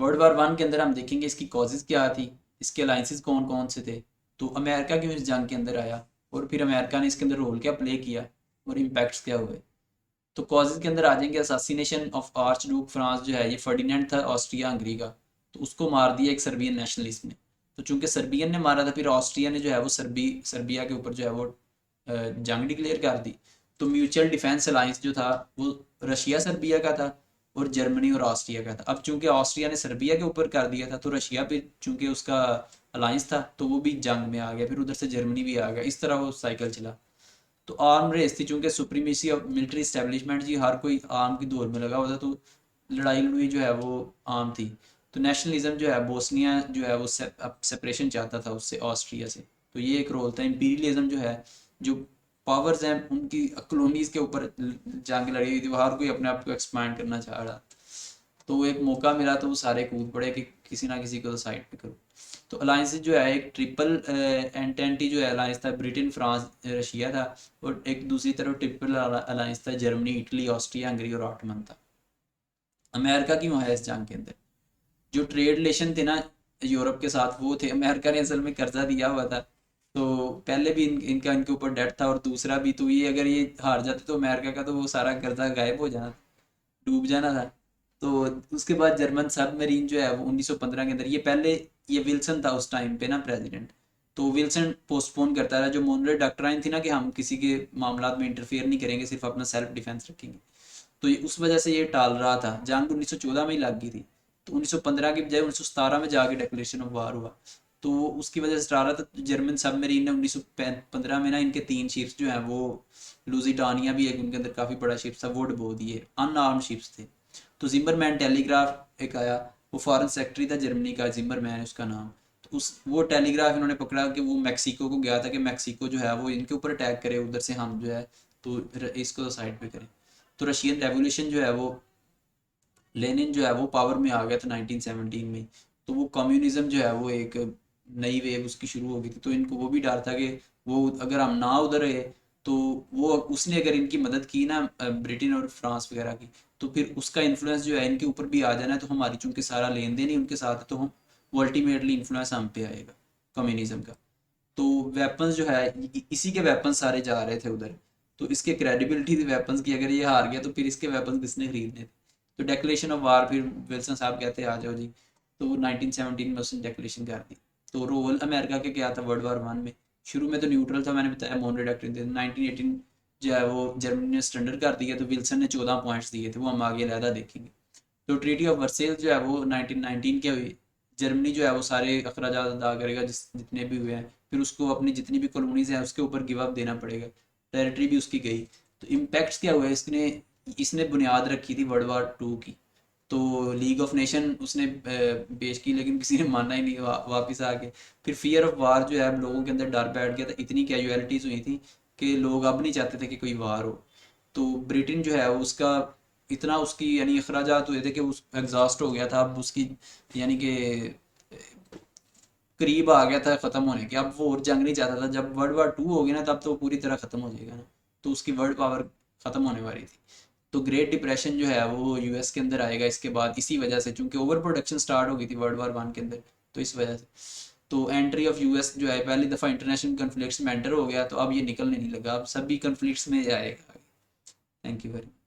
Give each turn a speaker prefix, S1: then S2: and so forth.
S1: World war one के अंदर हम देखेंगे इसकी कॉजेज़ क्या थी, इसके अलाइंसेस कौन कौन से थे, तो अमेरिका क्यों इस जंग के अंदर आया, और फिर अमेरिका ने इसके अंदर रोल क्या प्ले किया, और इम्पैक्ट्स क्या हुए। तो कॉजेज़ के अंदर आ जाएंगे, असासिनेशन ऑफ आर्च डूक फ्रांस जो है, ये फर्डिनेंड था ऑस्ट्रिया हंगरी का, तो उसको मार दिया एक सर्बियन नेशनलिस्ट ने। तो चूंकि सर्बियन ने मारा था, फिर ऑस्ट्रिया ने जो है वो सर्बिया के ऊपर जो है वो जंग डिक्लेयर कर दी। तो म्यूचुअल डिफेंस अलायंस जो था वो रशिया सर्बिया का था, और जर्मनी और ऑस्ट्रिया का था। अब चूंकि ऑस्ट्रिया ने सर्बिया के ऊपर कर दिया था, तो रशिया भी चूंकि उसका अलायंस था, तो वो भी जंग में आ गया, फिर उधर से जर्मनी भी आ गया, इस तरह वो साइकिल चला। तो आर्म रेस थी, चूंकि सुप्रीमेसी ऑफ मिलिट्री इस्टेब्लिशमेंट जी, हर कोई आर्म की दौड़ में लगा हुआ था, तो लड़ाई लड़ुई जो है वो आम थी। तो नेशनलिज्म जो है, बोस्निया जो है वो सेपरेशन चाहता था उससे, ऑस्ट्रिया से। तो ये एक रोल था। इंपीरियलिज्म जो है, जो पावर्स हैं उनकी कॉलोनीज के ऊपर जंग लड़ी हुई थी, वो हर कोई अपने आप को एक्सपैंड करना चाह रहा। तो वो एक मौका मिला, तो वो सारे कूद पड़े कि किसी ना किसी को तो साइड पे करो। तो अलायंस जो है, एक ट्रिपल एंटेंटी जो है अलायंस था, ब्रिटेन फ्रांस रशिया था, और एक दूसरी तरफ ट्रिपल अलायंस था, जर्मनी इटली ऑस्ट्रिया हंगरी और ऑटमन था। अमेरिका क्यों है इस जंग के अंदर? जो ट्रेड रिलेशन थे ना यूरोप के साथ, वो थे, अमेरिका ने असल में कर्जा दिया हुआ था। तो पहले भी इनका इनके ऊपर डेट था, और दूसरा भी, तो ये अगर ये हार जाते तो अमेरिका का तो वो सारा कर्जा गायब हो जाना, डूब जाना था। तो उसके बाद जर्मन सबमरीन जो है वो 1915 के अंदर, ये पहले, ये विल्सन था उस टाइम पे ना प्रेसिडेंट। तो विल्सन पोस्टपोन करता रहा, जो मोनरे डॉक्ट्राइन थी ना कि हम किसी के मामलात में इंटरफेयर नहीं करेंगे, सिर्फ अपना सेल्फ डिफेंस रखेंगे। तो ये उस वजह से ये टाल रहा था। जंग 1914 में ही लग गई थी, तो 1915 की बजाय 1917 में जाके डिक्लेरेशन ऑफ वार हुआ। तो उसकी वजह से टाल रहा था। तो जर्मन सबमरीन ने 1915 में ना इनके 3 शिप्स जो हैं वो, लुजिटानिया भी एक उनके अंदर काफ़ी बड़ा शिप था, वो डुबो दिए, अनआर्म्ड शिप्स थे। तो जिम्मरमैन टेलीग्राफ एक आया, वो फॉरेन सेक्रेटरी था जर्मनी का, जिम्मरमैन उसका नाम। तो उस वो टेलीग्राफ इन्होंने पकड़ा कि वो मैक्सिको को गया था, कि मैक्सिको जो है वो इनके ऊपर अटैक करे, उधर से हम जो है तो इसको साइड पे करें। तो रशियन रेवोल्यूशन जो है वो, लेनिन जो है वो पावर में आ गया था 1917 में। तो वो कम्युनिज्म जो है वो एक नई वेव उसकी शुरू हो गई थी। तो इनको वो भी डर था कि वो अगर हम ना उधर रहे, तो वो उसने अगर इनकी मदद की ना ब्रिटेन और फ्रांस वगैरह की, तो फिर उसका इन्फ्लुएंस जो है इनके ऊपर भी आ जाना है। तो हमारी चूंकि सारा लेन देन ही उनके साथ है, तो हम वो अल्टीमेटली इन्फ्लुएंस हम पे आएगा कम्युनिज्म का। तो वेपन्स जो है, इसी के वेपन्स सारे जा रहे थे उधर। तो इसके क्रेडिबिलिटी थी वेपन्स की, अगर ये हार गया तो फिर इसके वेपन्स किसने खरीदने थे। तो डेक्लेरेशन ऑफ वार, फिर विल्सन साहब कहते हैं आ जाओ जी। तो वो 1917 में उसने डेक्लेरेशन कर दी। तो रोल अमेरिका के क्या था वर्ल्ड वार वन में? शुरू में तो न्यूट्रल था, मैंने बताया, मोनरे डॉक्ट्रिन थे। 1918 जो है वो जर्मनी ने सरेंडर कर दिया, तो विल्सन ने 14 पॉइंट्स दिए थे, वो हम आगे अलहदा देखेंगे। तो ट्रीटी ऑफ वर्सेल जो है वो 1919 के हुई। जर्मनी जो है वो सारे अखराजात अदा करेगा जितने भी हुए हैं, फिर उसको अपनी जितनी भी कॉलोनीज हैं उसके ऊपर गिव अप देना पड़ेगा, टेरिटरी भी उसकी गई। तो इम्पैक्ट्स क्या हुआ इसने? इसने बुनियाद रखी थी वर्ल्ड वार टू की। तो लीग ऑफ नेशन उसने पेश की, लेकिन किसी ने माना ही नहीं, वापस आ गए। फिर फियर ऑफ वार जो है लोगों के अंदर डर बैठ गया था, इतनी कैजुअलिटीज़ हुई थी कि लोग अब नहीं चाहते थे कि कोई वार हो। तो ब्रिटेन जो है उसका इतना उसकी यानी अखराजात हुए थे कि उस एग्जॉस्ट हो गया था, अब उसकी यानी कि करीब आ गया था ख़त्म होने के। अब वो और जंग नहीं चाहता था। जब वर्ल्ड वार टू हो गया ना, तब तो पूरी तरह ख़त्म हो जाएगा ना। तो उसकी वर्ल्ड पावर ख़त्म होने वाली थी। तो ग्रेट डिप्रेशन जो है वो यूएस के अंदर आएगा इसके बाद, इसी वजह से, चूंकि ओवर प्रोडक्शन स्टार्ट हो गई थी वर्ल्ड वार वन के अंदर, तो इस वजह से। तो एंट्री ऑफ यूएस जो है, पहली दफ़ा इंटरनेशनल कन्फ्लिक्ट्स में एंटर हो गया, तो अब ये निकलने नहीं लगा, अब सभी कन्फ्लिक्ट्स में आएगा। Thank you very much.